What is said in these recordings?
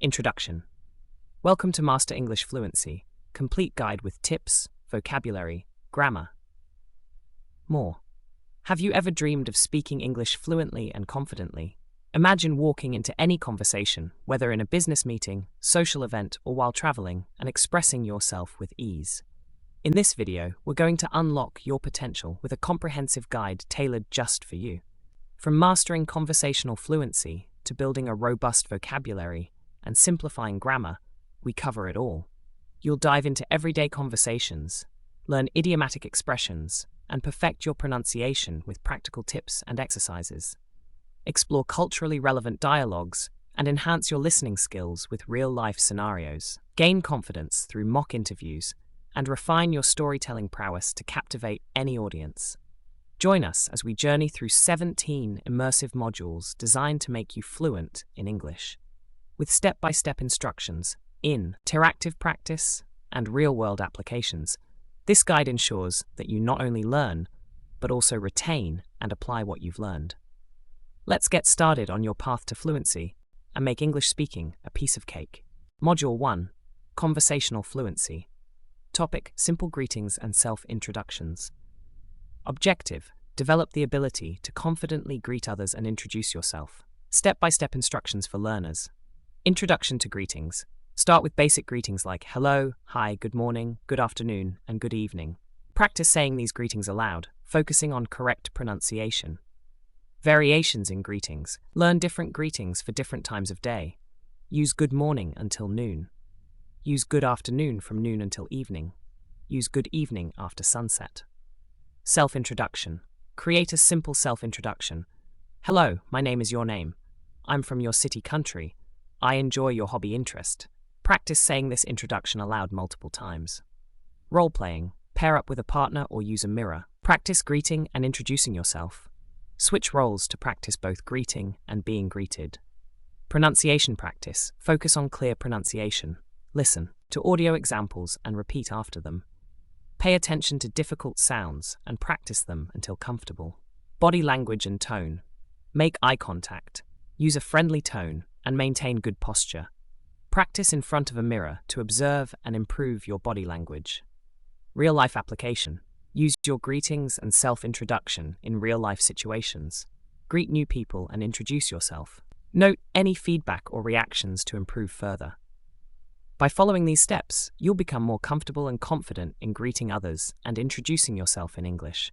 Introduction. Welcome to Master English Fluency, complete guide with tips, vocabulary, grammar, more. Have you ever dreamed of speaking English fluently and confidently? Imagine walking into any conversation, whether in a business meeting, social event, or while traveling, and expressing yourself with ease. In this video, we're going to unlock your potential with a comprehensive guide tailored just for you. From mastering conversational fluency to building a robust vocabulary and simplifying grammar, we cover it all. You'll dive into everyday conversations, learn idiomatic expressions, and perfect your pronunciation with practical tips and exercises. Explore culturally relevant dialogues and enhance your listening skills with real-life scenarios. Gain confidence through mock interviews and refine your storytelling prowess to captivate any audience. Join us as we journey through 17 immersive modules designed to make you fluent in English. With step-by-step instructions, interactive practice, and real-world applications, this guide ensures that you not only learn, but also retain and apply what you've learned. Let's get started on your path to fluency and make English speaking a piece of cake. Module 1. Conversational Fluency. Topic: Simple greetings and self-introductions. Objective: develop the ability to confidently greet others and introduce yourself. Step-by-step instructions for learners. Introduction to greetings. Start with basic greetings like hello, hi, good morning, good afternoon, and good evening. Practice saying these greetings aloud, focusing on correct pronunciation. Variations in greetings. Learn different greetings for different times of day. Use good morning until noon. Use good afternoon from noon until evening. Use good evening after sunset. Self-introduction. Create a simple self-introduction. Hello, my name is your name. I'm from your city country. I enjoy your hobby interest. Practice saying this introduction aloud multiple times. Role-playing. Pair up with a partner or use a mirror. Practice greeting and introducing yourself. Switch roles to practice both greeting and being greeted. Pronunciation practice. Focus on clear pronunciation. Listen to audio examples and repeat after them. Pay attention to difficult sounds and practice them until comfortable. Body language and tone. Make eye contact. Use a friendly tone and maintain good posture. Practice in front of a mirror to observe and improve your body language. Real-life application. Use your greetings and self-introduction in real-life situations. Greet new people and introduce yourself. Note any feedback or reactions to improve further. By following these steps, you'll become more comfortable and confident in greeting others and introducing yourself in English.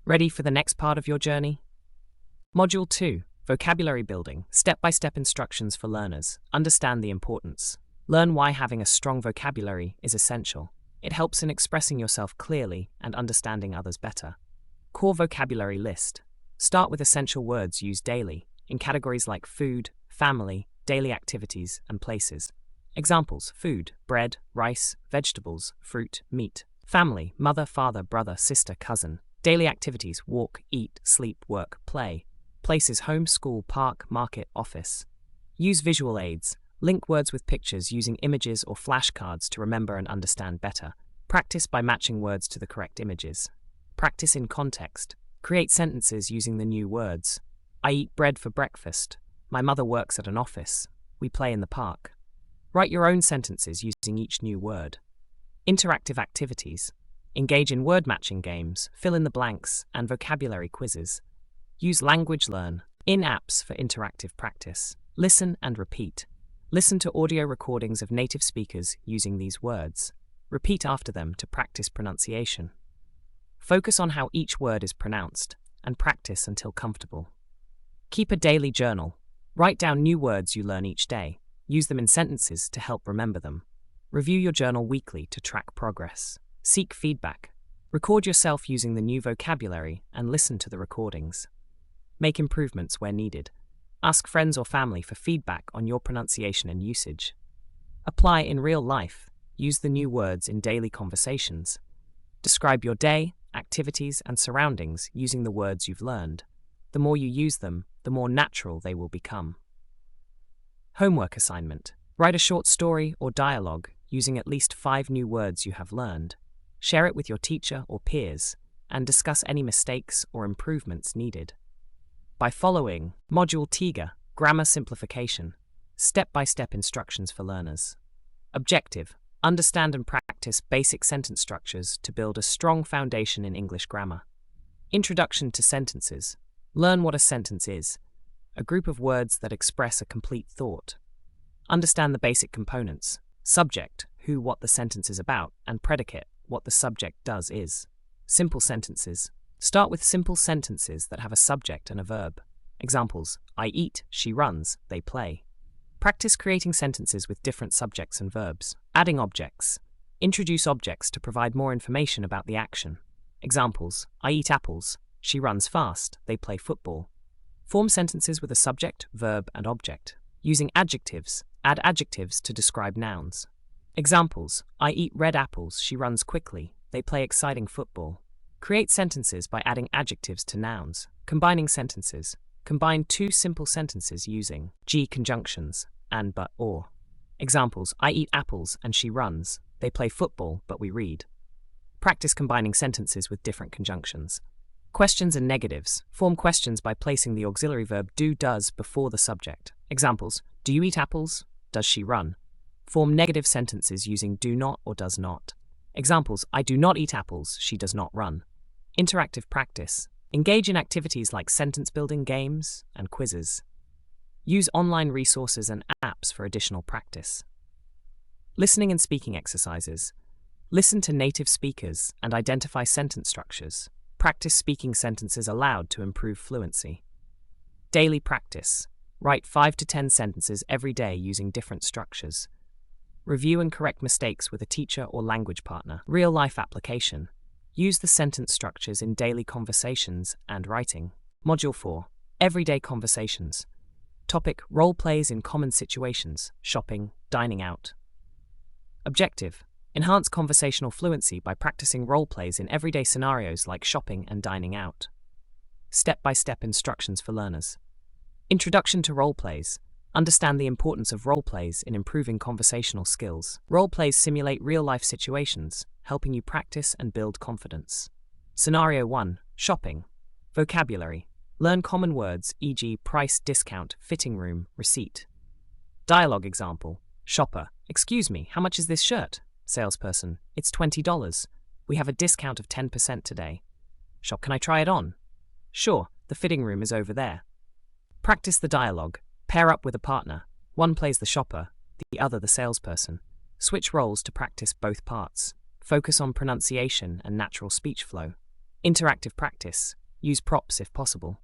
Ready for the next part of your journey? Module 2. Vocabulary building. Step-by-step instructions for learners. Understand the importance. Learn why having a strong vocabulary is essential. It helps in expressing yourself clearly and understanding others better. Core vocabulary list. Start with essential words used daily in categories like food, family, daily activities, and places. Examples: food, bread, rice, vegetables, fruit, meat. Family: mother, father, brother, sister, cousin. Daily activities: walk, eat, sleep, work, play. Places: home, school, park, market, office. Use visual aids. Link words with pictures using images or flashcards to remember and understand better. Practice by matching words to the correct images. Practice in context. Create sentences using the new words. I eat bread for breakfast. My mother works at an office. We play in the park. Write your own sentences using each new word. Interactive activities. Engage in word-matching games, fill in the blanks, and vocabulary quizzes. Use Language Learn in apps for interactive practice. Listen and repeat. Listen to audio recordings of native speakers using these words. Repeat after them to practice pronunciation. Focus on how each word is pronounced and practice until comfortable. Keep a daily journal. Write down new words you learn each day. Use them in sentences to help remember them. Review your journal weekly to track progress. Seek feedback. Record yourself using the new vocabulary and listen to the recordings. Make improvements where needed. Ask friends or family for feedback on your pronunciation and usage. Apply in real life. Use the new words in daily conversations. Describe your day, activities, and surroundings using the words you've learned. The more you use them, the more natural they will become. Homework assignment. Write a short story or dialogue using at least 5 new words you have learned. Share it with your teacher or peers, and discuss any mistakes or improvements needed. By following Module 2, Grammar Simplification, Step-by-step instructions for learners. Objective: understand and practice basic sentence structures to build a strong foundation in English grammar. Introduction to sentences. Learn what a sentence is, a group of words that express a complete thought. Understand the basic components: subject, who, what the sentence is about, and predicate, what the subject does is. Simple sentences. Start with simple sentences that have a subject and a verb. Examples: I eat, she runs, they play. Practice creating sentences with different subjects and verbs. Adding objects. Introduce objects to provide more information about the action. Examples: I eat apples, she runs fast, they play football. Form sentences with a subject, verb, and object. Using adjectives. Add adjectives to describe nouns. Examples: I eat red apples, she runs quickly, they play exciting football. Create sentences by adding adjectives to nouns. Combining sentences. Combine two simple sentences using G conjunctions and but or. Examples: I eat apples and she runs, they play football but we read. Practice combining sentences with different conjunctions. Questions and negatives. Form questions by placing the auxiliary verb do, does before the subject. Examples: do you eat apples? Does she run? Form negative sentences using do not or does not. Examples: I do not eat apples, she does not run. Interactive practice. Engage in activities like sentence building games and quizzes. Use online resources and apps for additional practice. Listening and speaking exercises. Listen to native speakers and identify sentence structures. Practice speaking sentences aloud to improve fluency. Daily practice. Write 5 to 10 sentences every day using different structures. Review and correct mistakes with a teacher or language partner. Real-life application. Use the sentence structures in daily conversations and writing. Module 4. Everyday conversations. Topic: role plays in common situations, shopping, dining out. Objective: enhance conversational fluency by practicing role plays in everyday scenarios like shopping and dining out. Step-by-step instructions for learners. Introduction to role plays. Understand the importance of role plays in improving conversational skills. Role plays simulate real-life situations, helping you practice and build confidence. Scenario 1. Shopping. Vocabulary. Learn common words, e.g. price, discount, fitting room, receipt. Dialogue example. Shopper: excuse me, how much is this shirt? Salesperson: it's $20. We have a discount of 10% today. Shop: can I try it on? Sure, the fitting room is over there. Practice the dialogue. Pair up with a partner. One plays the shopper, the other the salesperson. Switch roles to practice both parts. Focus on pronunciation and natural speech flow. Interactive practice. Use props if possible.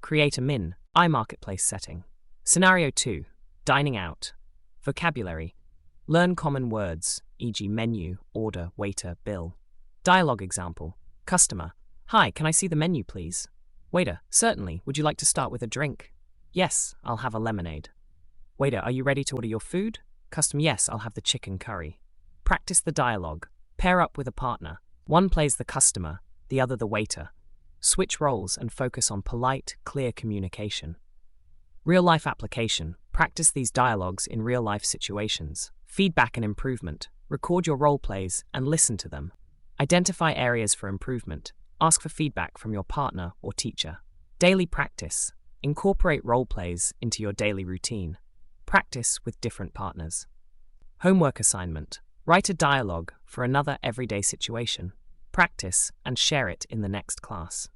Create a marketplace setting. Scenario 2. Dining out. Vocabulary. Learn common words, e.g. menu, order, waiter, bill. Dialogue example. Customer: hi, can I see the menu please? Waiter: certainly, would you like to start with a drink? Yes, I'll have a lemonade. Waiter: are you ready to order your food? Customer: yes, I'll have the chicken curry. Practice the dialogue. Pair up with a partner. One plays the customer, the other the waiter. Switch roles and focus on polite, clear communication. Real-life application. Practice these dialogues in real-life situations. Feedback and improvement. Record your role plays and listen to them. Identify areas for improvement. Ask for feedback from your partner or teacher. Daily practice. Incorporate role plays into your daily routine. Practice with different partners. Homework assignment. Write a dialogue for another everyday situation. Practice and share it in the next class.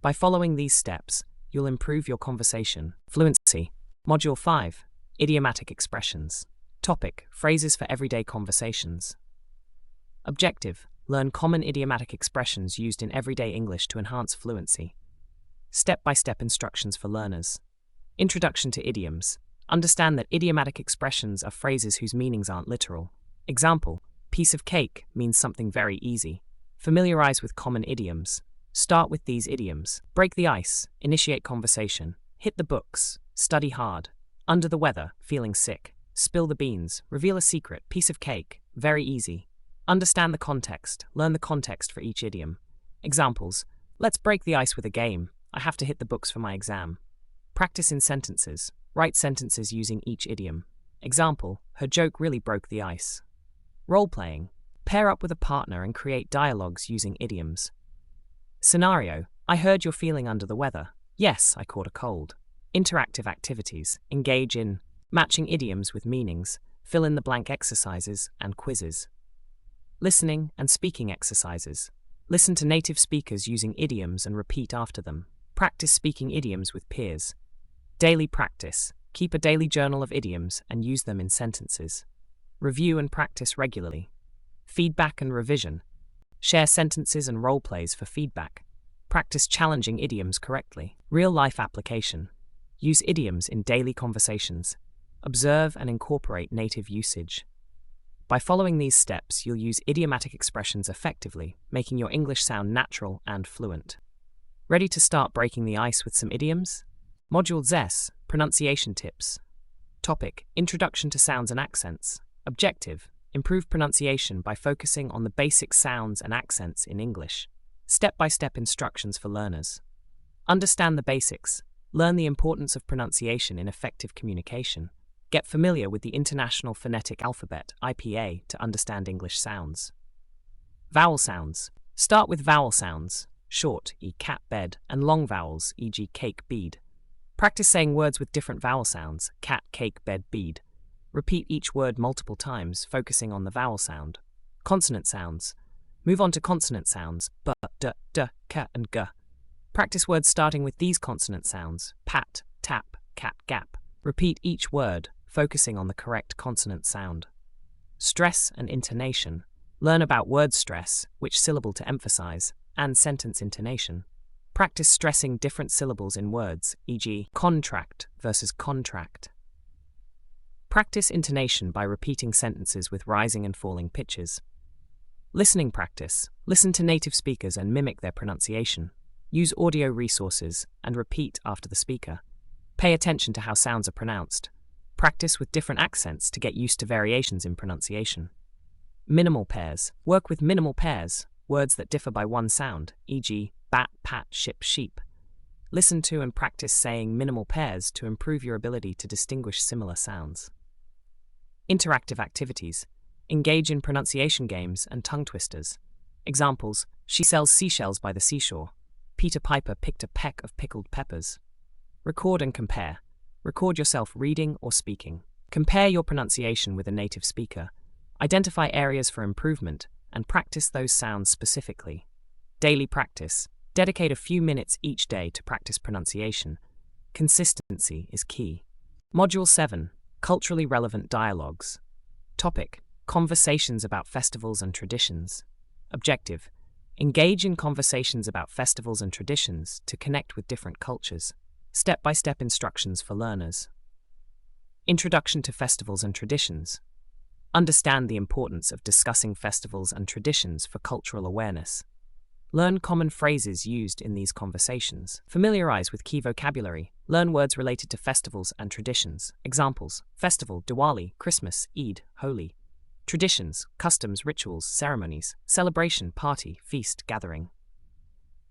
By following these steps, you'll improve your conversation fluency. Module 5. Idiomatic expressions. Topic: phrases for everyday conversations. Objective: learn common idiomatic expressions used in everyday English to enhance fluency. Step-by-step instructions for learners. Introduction to idioms. Understand that idiomatic expressions are phrases whose meanings aren't literal. Example: piece of cake means something very easy. Familiarize with common idioms. Start with these idioms. Break the ice, initiate conversation. Hit the books, study hard. Under the weather, feeling sick. Spill the beans, reveal a secret, piece of cake, very easy. Understand the context, learn the context for each idiom. Examples: let's break the ice with a game. I have to hit the books for my exam. Practice in sentences. Write sentences using each idiom. Example: her joke really broke the ice. Role-playing. Pair up with a partner and create dialogues using idioms. Scenario: I heard you're feeling under the weather. Yes, I caught a cold. Interactive activities. Engage in Matching idioms with meanings, fill in the blank exercises and quizzes. Listening and speaking exercises. Listen to native speakers using idioms and repeat after them. Practice speaking idioms with peers. Daily practice. Keep a daily journal of idioms and use them in sentences. Review and practice regularly. Feedback and revision. Share sentences and role plays for feedback. Practice challenging idioms correctly. Real-life application. Use idioms in daily conversations. Observe and incorporate native usage. By following these steps, you'll use idiomatic expressions effectively, making your English sound natural and fluent. Ready to start breaking the ice with some idioms? Module ZES, Pronunciation Tips. Topic: Introduction to Sounds and Accents. Objective: Improve pronunciation by focusing on the basic sounds and accents in English. Step-by-step instructions for learners. Understand the basics. Learn the importance of pronunciation in effective communication. Get familiar with the International Phonetic Alphabet, IPA, to understand English sounds. Vowel sounds. Start with vowel sounds, short, e cat, bed, and long vowels, e.g. cake, bead. Practice saying words with different vowel sounds, cat, cake, bed, bead. Repeat each word multiple times, focusing on the vowel sound. Consonant sounds. Move on to consonant sounds, b, d, k, and g. Practice words starting with these consonant sounds, pat, tap, cat, gap. Repeat each word, focusing on the correct consonant sound. Stress and intonation. Learn about word stress, which syllable to emphasize, and sentence intonation. Practice stressing different syllables in words, e.g. contract versus contract. Practice intonation by repeating sentences with rising and falling pitches. Listening practice. Listen to native speakers and mimic their pronunciation. Use audio resources and repeat after the speaker. Pay attention to how sounds are pronounced. Practice with different accents to get used to variations in pronunciation. Minimal pairs. Work with minimal pairs, words that differ by one sound, e.g. bat, pat, ship, sheep. Listen to and practice saying minimal pairs to improve your ability to distinguish similar sounds. Interactive activities. Engage in pronunciation games and tongue twisters. Examples: she sells seashells by the seashore. Peter Piper picked a peck of pickled peppers. Record and compare. Record yourself reading or speaking. Compare your pronunciation with a native speaker. Identify areas for improvement and practice those sounds specifically. Daily practice. Dedicate a few minutes each day to practice pronunciation. Consistency is key. Module 7. Culturally relevant dialogues. Topic: Conversations about festivals and traditions. Objective: Engage in conversations about festivals and traditions to connect with different cultures. Step-by-step instructions for learners. Introduction to festivals and traditions. Understand the importance of discussing festivals and traditions for cultural awareness. Learn common phrases used in these conversations. Familiarize with key vocabulary. Learn words related to festivals and traditions. Examples: festival, Diwali, Christmas, Eid, Holi. Traditions, customs, rituals, ceremonies, celebration, party, feast, gathering.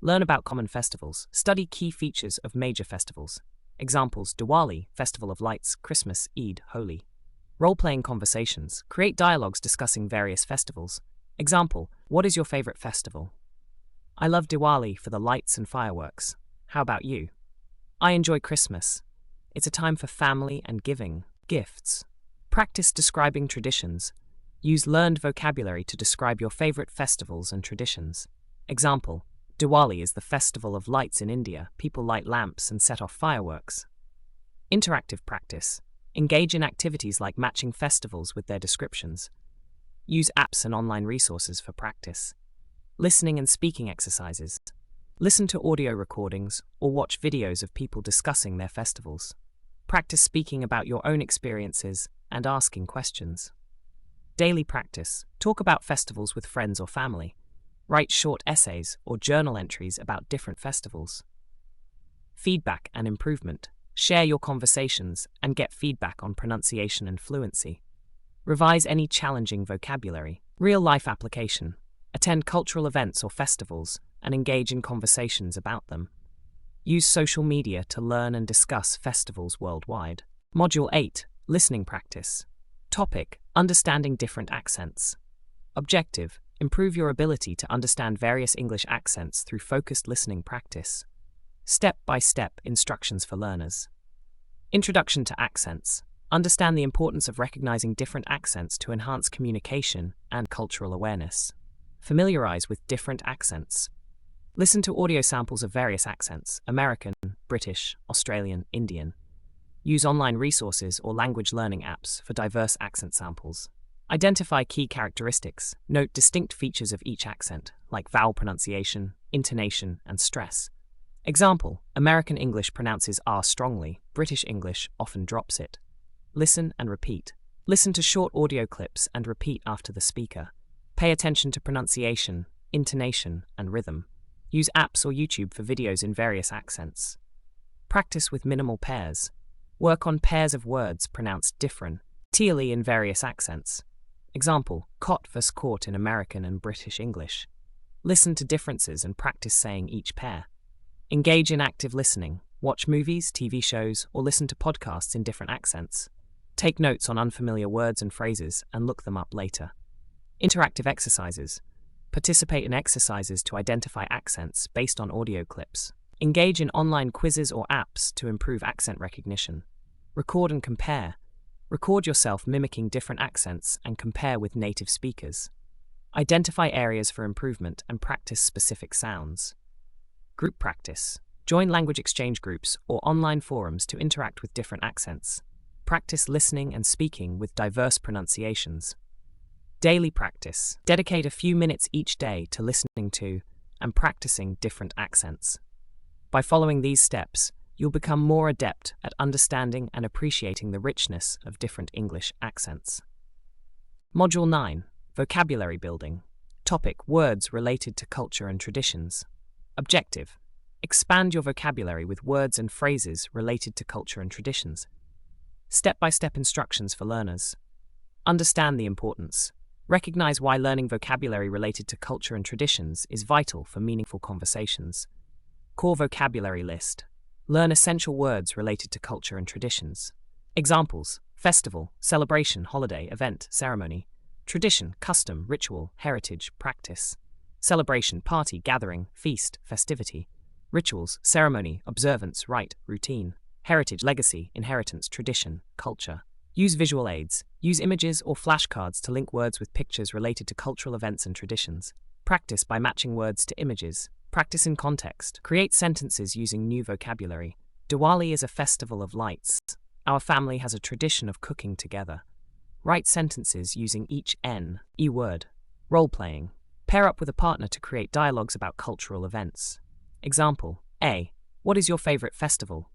Learn about common festivals. Study key features of major festivals. Examples: Diwali, Festival of Lights, Christmas, Eid, Holi. Role-playing conversations. Create dialogues discussing various festivals. Example: what is your favorite festival? I love Diwali for the lights and fireworks. How about you? I enjoy Christmas. It's a time for family and giving gifts. Practice describing traditions. Use learned vocabulary to describe your favorite festivals and traditions. Example: Diwali is the festival of lights in India. People light lamps and set off fireworks. Interactive practice. Engage in activities like matching festivals with their descriptions. Use apps and online resources for practice. Listening and speaking exercises. Listen to audio recordings or watch videos of people discussing their festivals. Practice speaking about your own experiences and asking questions. Daily practice. Talk about festivals with friends or family. Write short essays or journal entries about different festivals. Feedback and improvement. Share your conversations and get feedback on pronunciation and fluency. Revise any challenging vocabulary. Real-life application. Attend cultural events or festivals and engage in conversations about them. Use social media to learn and discuss festivals worldwide. Module 8. Listening practice. Topic: Understanding different accents. Objective: Improve your ability to understand various English accents through focused listening practice. Step-by-step instructions for learners. Introduction to accents. Understand the importance of recognizing different accents to enhance communication and cultural awareness. Familiarize with different accents. Listen to audio samples of various accents: American, British, Australian, Indian. Use online resources or language learning apps for diverse accent samples. Identify key characteristics. Note distinct features of each accent, like vowel pronunciation, intonation, and stress. Example: American English pronounces R strongly, British English often drops it. Listen and repeat. Listen to short audio clips and repeat after the speaker. Pay attention to pronunciation, intonation, and rhythm. Use apps or YouTube for videos in various accents. Practice with minimal pairs. Work on pairs of words pronounced differently in various accents. Example: cot vs court in American and British English. Listen to differences and practice saying each pair. Engage in active listening. Watch movies, TV shows, or listen to podcasts in different accents. Take notes on unfamiliar words and phrases and look them up later. Interactive exercises. Participate in exercises to identify accents based on audio clips. Engage in online quizzes or apps to improve accent recognition. Record and compare. Record yourself mimicking different accents and compare with native speakers. Identify areas for improvement and practice specific sounds. Group practice. Join language exchange groups or online forums to interact with different accents. Practice listening and speaking with diverse pronunciations. Daily practice. Dedicate a few minutes each day to listening to and practicing different accents. By following these steps, you'll become more adept at understanding and appreciating the richness of different English accents. Module 9. Vocabulary building. Topic: words related to culture and traditions. Objective: expand your vocabulary with words and phrases related to culture and traditions. Step-by-step instructions for learners. Understand the importance. Recognize why learning vocabulary related to culture and traditions is vital for meaningful conversations. Core vocabulary list. Learn essential words related to culture and traditions. Examples: festival, celebration, holiday, event, ceremony. Tradition, custom, ritual, heritage, practice. Celebration, party, gathering, feast, festivity. Rituals, ceremony, observance, rite, routine. Heritage, legacy, inheritance, tradition, culture. Use visual aids. Use images or flashcards to link words with pictures related to cultural events and traditions. Practice by matching words to images. Practice in context. Create sentences using new vocabulary. Diwali is a festival of lights. Our family has a tradition of cooking together. Write sentences using each E word. Role-playing. Pair up with a partner to create dialogues about cultural events. Example: A. What is your favorite festival?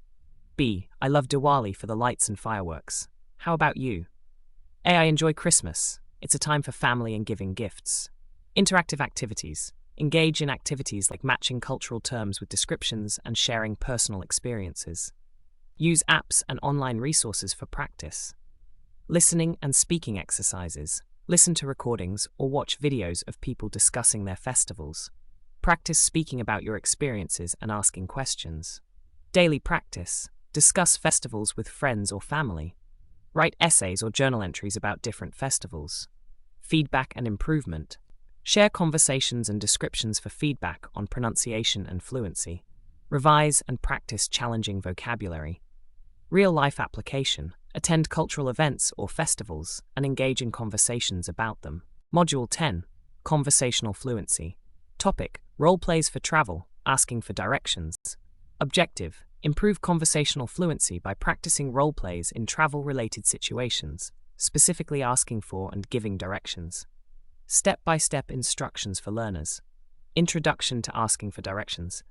B. I love Diwali for the lights and fireworks. How about you? A. I enjoy Christmas. It's a time for family and giving gifts. Interactive activities. Engage in activities like matching cultural terms with descriptions and sharing personal experiences. Use apps and online resources for practice. Listening and speaking exercises. Listen to recordings or watch videos of people discussing their festivals. Practice speaking about your experiences and asking questions. Daily practice. Discuss festivals with friends or family. Write essays or journal entries about different festivals. Feedback and improvement. Share conversations and descriptions for feedback on pronunciation and fluency. Revise and practice challenging vocabulary. Real-life application. Attend cultural events or festivals and engage in conversations about them. Module 10. Conversational fluency. Topic: role-plays for travel, asking for directions. Objective: improve conversational fluency by practicing role-plays in travel-related situations, specifically asking for and giving directions. Step-by-step instructions for learners. Introduction to asking for directions.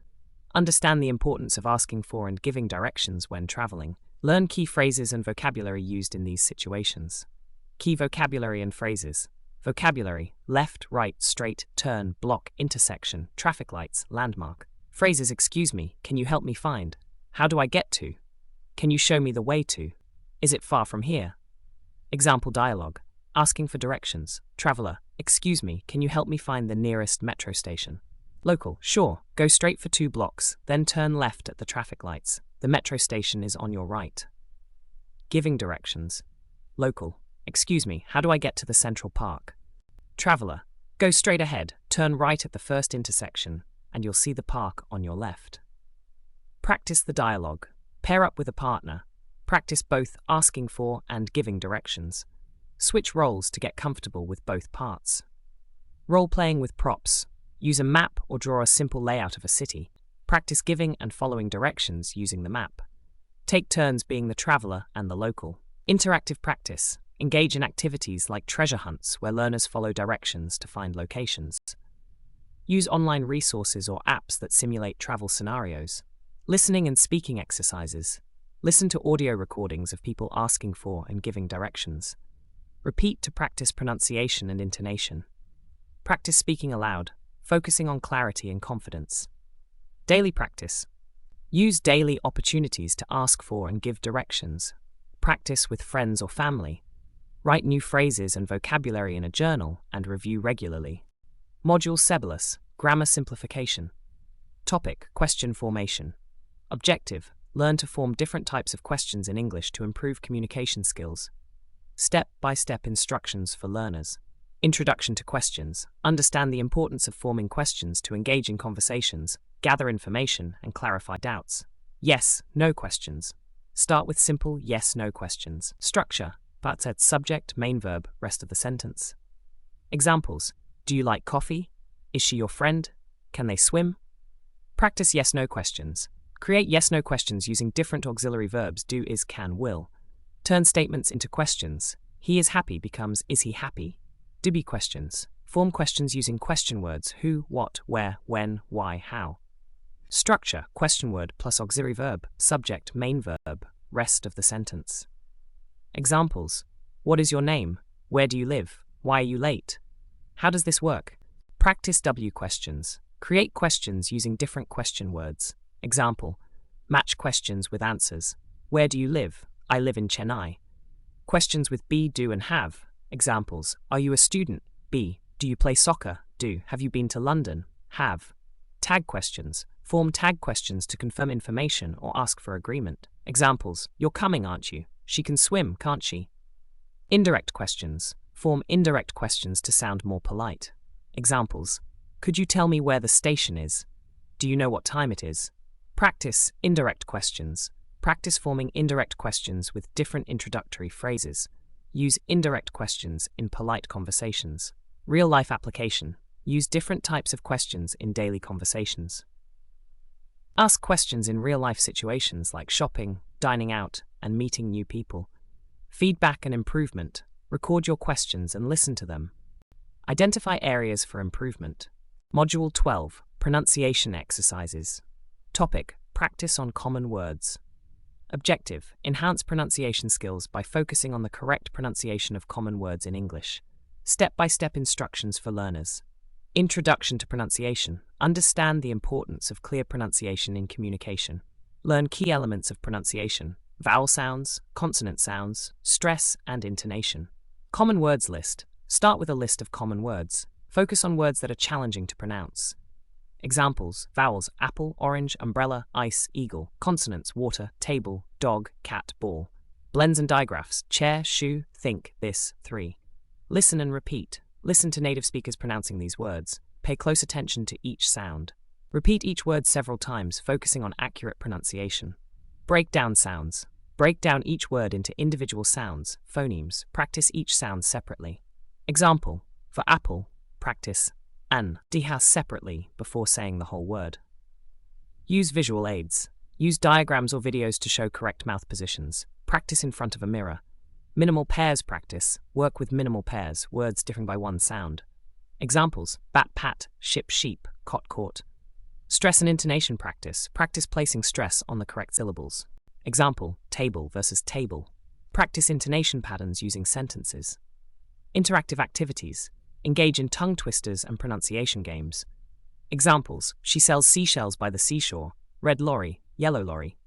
Understand the importance of asking for and giving directions when traveling. Learn key phrases and vocabulary used in these situations. Key vocabulary and phrases. Vocabulary: left, right, straight, turn, block, intersection, traffic lights, landmark. Phrases: excuse me, can you help me find? How do I get to? Can you show me the way to? Is it far from here? Example dialogue. Asking for directions. Traveler: excuse me, can you help me find the nearest metro station? Local: sure, go straight for 2 blocks, then turn left at the traffic lights. The metro station is on your right. Giving directions. Local: excuse me, how do I get to the Central Park? Traveler: go straight ahead, turn right at the first intersection, and you'll see the park on your left. Practice the dialogue. Pair up with a partner. Practice both asking for and giving directions. Switch roles to get comfortable with both parts. Role-playing with props. Use a map or draw a simple layout of a city. Practice giving and following directions using the map. Take turns being the traveler and the local. Interactive practice. Engage in activities like treasure hunts where learners follow directions to find locations. Use online resources or apps that simulate travel scenarios. Listening and speaking exercises. Listen to audio recordings of people asking for and giving directions. Repeat to practice pronunciation and intonation. Practice speaking aloud, focusing on clarity and confidence. Daily practice. Use daily opportunities to ask for and give directions. Practice with friends or family. Write new phrases and vocabulary in a journal and review regularly. Module Sebulus, Grammar Simplification. Topic: Question Formation. Objective: learn to form different types of questions in English to improve communication skills. Step-by-step instructions for learners. Introduction to questions. Understand the importance of forming questions to engage in conversations, gather information, and clarify doubts. Yes/no questions. Start with simple yes/no questions. Structure. Part said subject, main verb, rest of the sentence. Examples. Do you like coffee? Is she your friend? Can they swim? Practice yes/no questions. Create yes/no questions using different auxiliary verbs do, is, can, will. Turn statements into questions. He is happy becomes is he happy? Do be questions. Form questions using question words who, what, where, when, why, how. Structure question word plus auxiliary verb, subject, main verb, rest of the sentence. Examples. What is your name? Where do you live? Why are you late? How does this work? Practice W questions. Create questions using different question words. Example. Match questions with answers. Where do you live? I live in Chennai. Questions with be, do, and have. Examples. Are you a student? Be. Do you play soccer? Do. Have you been to London? Have. Tag questions. Form tag questions to confirm information or ask for agreement. Examples. You're coming, aren't you? She can swim, can't she? Indirect questions. Form indirect questions to sound more polite. Examples. Could you tell me where the station is? Do you know what time it is? Practice indirect questions. Practice forming indirect questions with different introductory phrases. Use indirect questions in polite conversations. Real-life application. Use different types of questions in daily conversations. Ask questions in real-life situations like shopping, dining out, and meeting new people. Feedback and improvement. Record your questions and listen to them. Identify areas for improvement. Module 12. Pronunciation exercises. Topic: Practice on common words. Objective: enhance pronunciation skills by focusing on the correct pronunciation of common words in English. Step-by-step instructions for learners. Introduction to pronunciation. Understand the importance of clear pronunciation in communication. Learn key elements of pronunciation: vowel sounds, consonant sounds, stress, and intonation. Common words list. Start with a list of common words. Focus on words that are challenging to pronounce. Examples: vowels, apple, orange, umbrella, ice, eagle. Consonants: water, table, dog, cat, ball. Blends and digraphs: chair, shoe, think, this, 3. Listen and repeat. Listen to native speakers pronouncing these words. Pay close attention to each sound. Repeat each word several times, focusing on accurate pronunciation. Break down sounds. Break down each word into individual sounds, phonemes. Practice each sound separately. Example: for apple, practice an, d-house separately before saying the whole word. Use visual aids. Use diagrams or videos to show correct mouth positions. Practice in front of a mirror. Minimal pairs practice. Work with minimal pairs, words differing by one sound. Examples: bat, pat, ship, sheep, cot, caught. Stress and intonation practice. Practice placing stress on the correct syllables. Example: table versus table. Practice intonation patterns using sentences. Interactive activities. Engage in tongue twisters and pronunciation games. Examples: she sells seashells by the seashore. Red lorry, yellow lorry.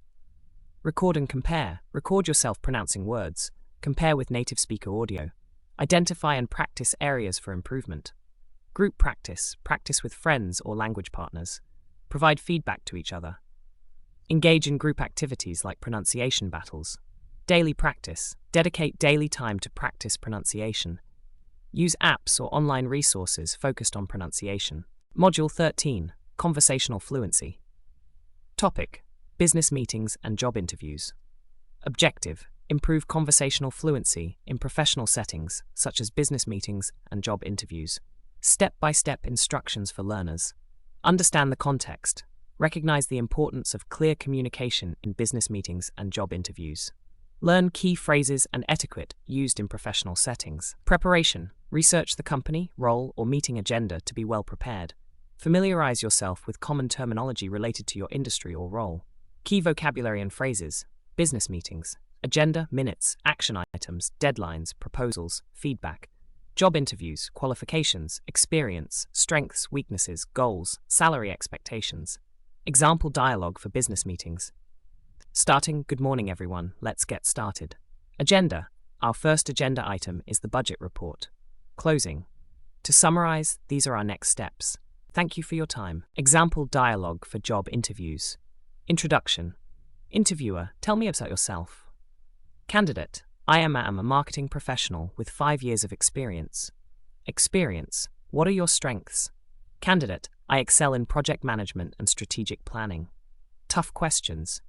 Record and compare. Record yourself pronouncing words. Compare with native speaker audio. Identify and practice areas for improvement. Group practice. Practice with friends or language partners. Provide feedback to each other. Engage in group activities like pronunciation battles. Daily practice. Dedicate daily time to practice pronunciation. Use apps or online resources focused on pronunciation. Module 13. Conversational Fluency. Topic: Business meetings and job interviews. Objective: improve conversational fluency in professional settings, such as business meetings and job interviews. Step-by-step instructions for learners. Understand the context. Recognize the importance of clear communication in business meetings and job interviews. Learn key phrases and etiquette used in professional settings. Preparation. Research the company, role, or meeting agenda to be well prepared. Familiarize yourself with common terminology related to your industry or role. Key vocabulary and phrases. Business meetings. Agenda, minutes, action items, deadlines, proposals, feedback. Job interviews, qualifications, experience, strengths, weaknesses, goals, salary expectations. Example dialogue for business meetings. Starting, good morning everyone, let's get started. Agenda. Our first agenda item is the budget report. Closing. To summarize, these are our next steps. Thank you for your time. Example dialogue for job interviews. Introduction. Interviewer, tell me about yourself. Candidate, I am a marketing professional with 5 years of experience. Experience, what are your strengths? Candidate, I excel in project management and strategic planning. Tough questions.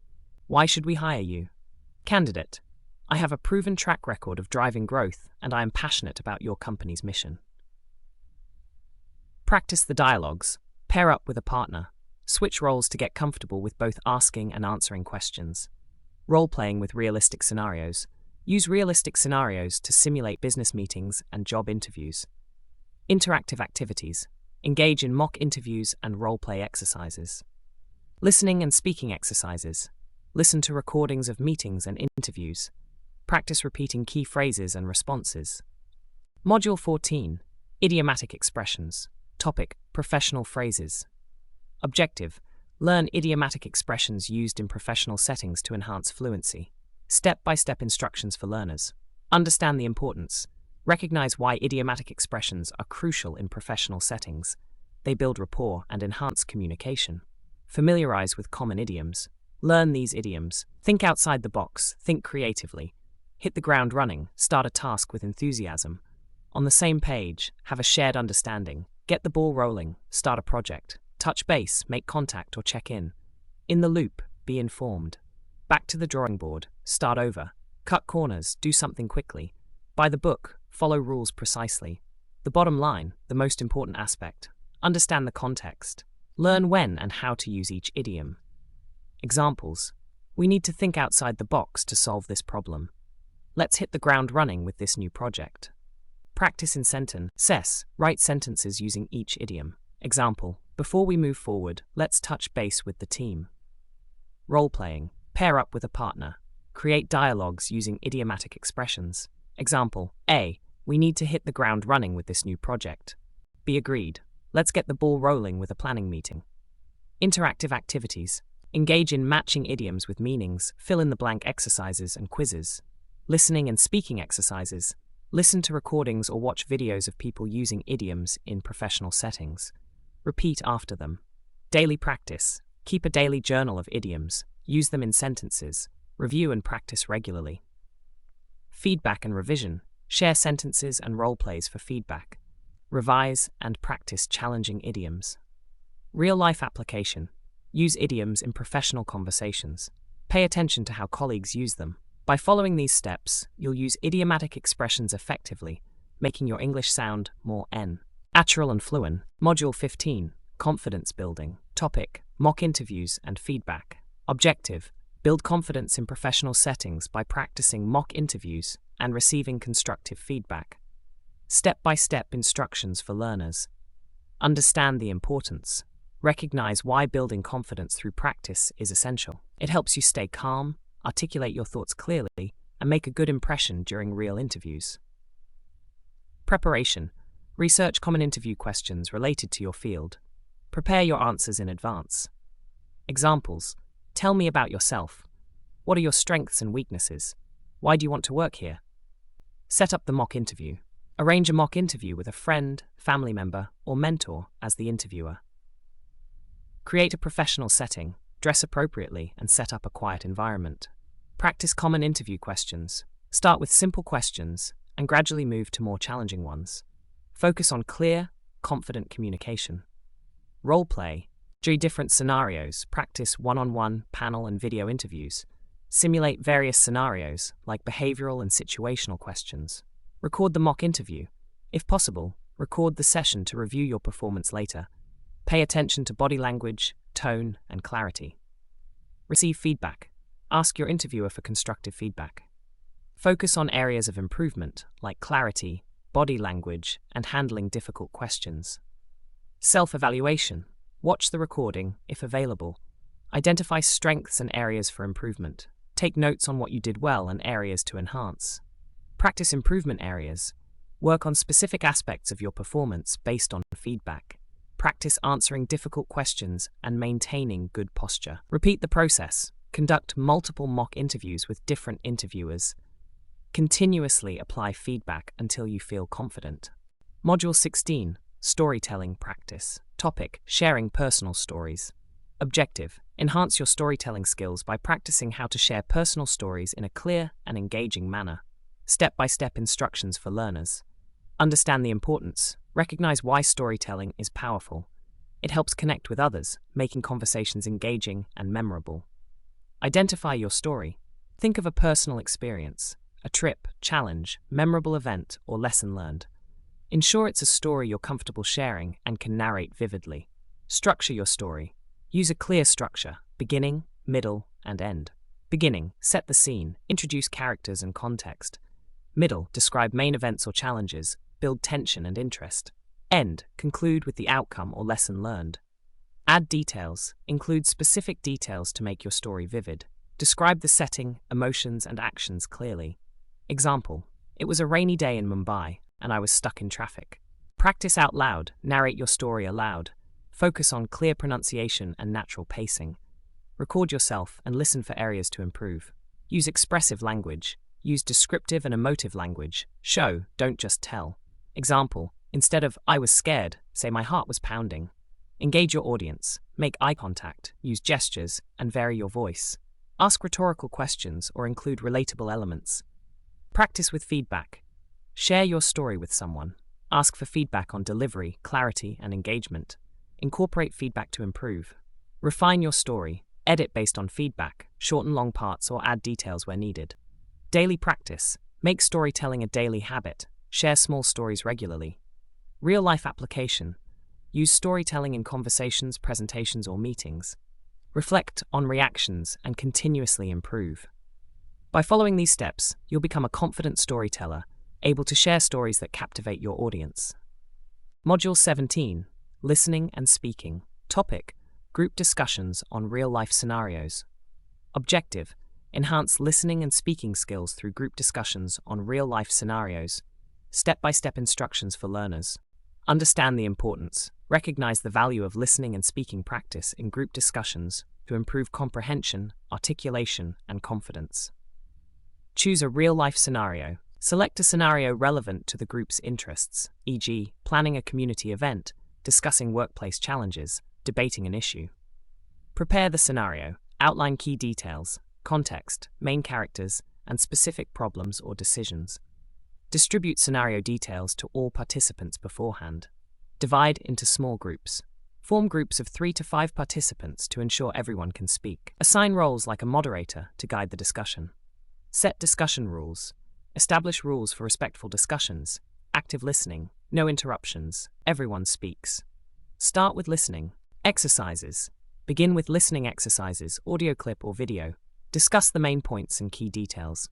Why should we hire you? Candidate, I have a proven track record of driving growth and I am passionate about your company's mission. Practice the dialogues. Pair up with a partner. Switch roles to get comfortable with both asking and answering questions. Role-playing with realistic scenarios. Use realistic scenarios to simulate business meetings and job interviews. Interactive activities. Engage in mock interviews and role-play exercises. Listening and speaking exercises. Listen to recordings of meetings and interviews. Practice repeating key phrases and responses. Module 14. Idiomatic expressions. Topic: professional phrases. Objective: learn idiomatic expressions used in professional settings to enhance fluency. Step-by-step instructions for learners. Understand the importance. Recognize why idiomatic expressions are crucial in professional settings. They build rapport and enhance communication. Familiarize with common idioms. Learn these idioms. Think outside the box. Think creatively. Hit the ground running. Start a task with enthusiasm. On the same page. Have a shared understanding. Get the ball rolling. Start a project. Touch base. Make contact or check in. In the loop. Be informed. Back to the drawing board. Start over. Cut corners. Do something quickly. By the book. Follow rules precisely. The bottom line, the most important aspect. Understand the context. Learn when and how to use each idiom. Examples. We need to think outside the box to solve this problem. Let's hit the ground running with this new project. Practice in sentence. Write sentences using each idiom. Example. Before we move forward, let's touch base with the team. Role-playing. Pair up with a partner. Create dialogues using idiomatic expressions. Example. A. We need to hit the ground running with this new project. B. Agreed. Let's get the ball rolling with a planning meeting. Interactive activities. Engage in matching idioms with meanings, fill-in-the-blank exercises and quizzes. Listening and speaking exercises. Listen to recordings or watch videos of people using idioms in professional settings. Repeat after them. Daily practice. Keep a daily journal of idioms. Use them in sentences. Review and practice regularly. Feedback and revision. Share sentences and role plays for feedback. Revise and practice challenging idioms. Real-life application. Use idioms in professional conversations. Pay attention to how colleagues use them. By following these steps, you'll use idiomatic expressions effectively, making your English sound more natural and fluent. Module 15. Confidence building. Topic: mock interviews and feedback. Objective: build confidence in professional settings by practicing mock interviews and receiving constructive feedback. Step-by-step instructions for learners. Understand the importance. Recognize why building confidence through practice is essential. It helps you stay calm, articulate your thoughts clearly, and make a good impression during real interviews. Preparation. Research common interview questions related to your field. Prepare your answers in advance. Examples. Tell me about yourself. What are your strengths and weaknesses? Why do you want to work here? Set up the mock interview. Arrange a mock interview with a friend, family member, or mentor as the interviewer. Create a professional setting. Dress appropriately and set up a quiet environment. Practice common interview questions. Start with simple questions and gradually move to more challenging ones. Focus on clear, confident communication. Role play. 3 different scenarios. Practice one-on-one, panel, and video interviews. Simulate various scenarios, like behavioral and situational questions. Record the mock interview. If possible, record the session to review your performance later. Pay attention to body language, tone, and clarity. Receive feedback. Ask your interviewer for constructive feedback. Focus on areas of improvement, like clarity, body language, and handling difficult questions. Self-evaluation. Watch the recording, if available. Identify strengths and areas for improvement. Take notes on what you did well and areas to enhance. Practice improvement areas. Work on specific aspects of your performance based on feedback. Practice answering difficult questions and maintaining good posture. Repeat the process. Conduct multiple mock interviews with different interviewers. Continuously apply feedback until you feel confident. Module 16. Storytelling practice. Topic: sharing personal stories. Objective: enhance your storytelling skills by practicing how to share personal stories in a clear and engaging manner. Step-by-step instructions for learners. Understand the importance. Recognize why storytelling is powerful. It helps connect with others, making conversations engaging and memorable. Identify your story. Think of a personal experience, a trip, challenge, memorable event, or lesson learned. Ensure it's a story you're comfortable sharing and can narrate vividly. Structure your story. Use a clear structure: beginning, middle, and end. Beginning: set the scene, introduce characters and context. Middle: describe main events or challenges, build tension and interest. End: conclude with the outcome or lesson learned. Add details: include specific details to make your story vivid. Describe the setting, emotions, and actions clearly. Example: it was a rainy day in Mumbai, and I was stuck in traffic. Practice out loud. Narrate your story aloud. Focus on clear pronunciation and natural pacing. Record yourself and listen for areas to improve. Use expressive language. Use descriptive and emotive language. Show, don't just tell. Example: instead of "I was scared," say "my heart was pounding." Engage your audience. Make eye contact. Use gestures and vary your voice. Ask rhetorical questions or include relatable elements. Practice with feedback. Share your story with someone. Ask for feedback on delivery, clarity, and engagement. Incorporate feedback to improve. Refine your story. Edit based on feedback. Shorten long parts or add details where needed. Daily practice. Make storytelling a daily habit. Share small stories regularly. Real-life application. Use storytelling in conversations, presentations, or meetings. Reflect on reactions and continuously improve. By following these steps, you'll become a confident storyteller, able to share stories that captivate your audience. Module 17. Listening and speaking. Topic: group discussions on real-life scenarios. Objective: enhance listening and speaking skills through group discussions on real-life scenarios. Step-by-step instructions for learners. Understand the importance. Recognize the value of listening and speaking practice in group discussions to improve comprehension, articulation, and confidence. Choose a real-life scenario. Select a scenario relevant to the group's interests, e.g., planning a community event, discussing workplace challenges, debating an issue. Prepare the scenario. Outline key details, context, main characters, and specific problems or decisions. Distribute scenario details to all participants beforehand. Divide into small groups. Form groups of 3 to 5 participants to ensure everyone can speak. Assign roles like a moderator to guide the discussion. Set discussion rules. Establish rules for respectful discussions, active listening, no interruptions, everyone speaks. Start with listening. Exercises. Begin with listening exercises, audio clip or video. Discuss the main points and key details.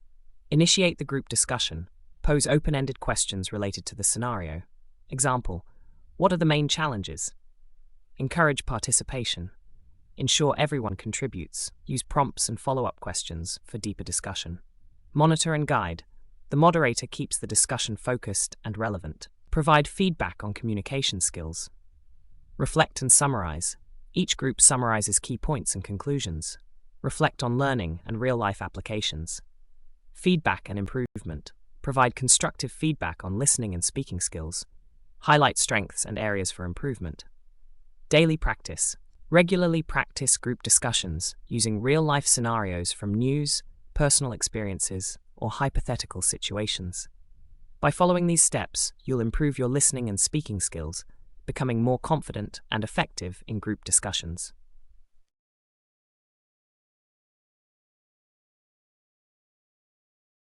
Initiate the group discussion. Pose open-ended questions related to the scenario. Example: what are the main challenges? Encourage participation. Ensure everyone contributes. Use prompts and follow-up questions for deeper discussion. Monitor and guide. The moderator keeps the discussion focused and relevant. Provide feedback on communication skills. Reflect and summarize. Each group summarizes key points and conclusions. Reflect on learning and real-life applications. Feedback and improvement. Provide constructive feedback on listening and speaking skills. Highlight strengths and areas for improvement. Daily practice. Regularly practice group discussions using real-life scenarios from news, personal experiences, or hypothetical situations. By following these steps, you'll improve your listening and speaking skills, becoming more confident and effective in group discussions.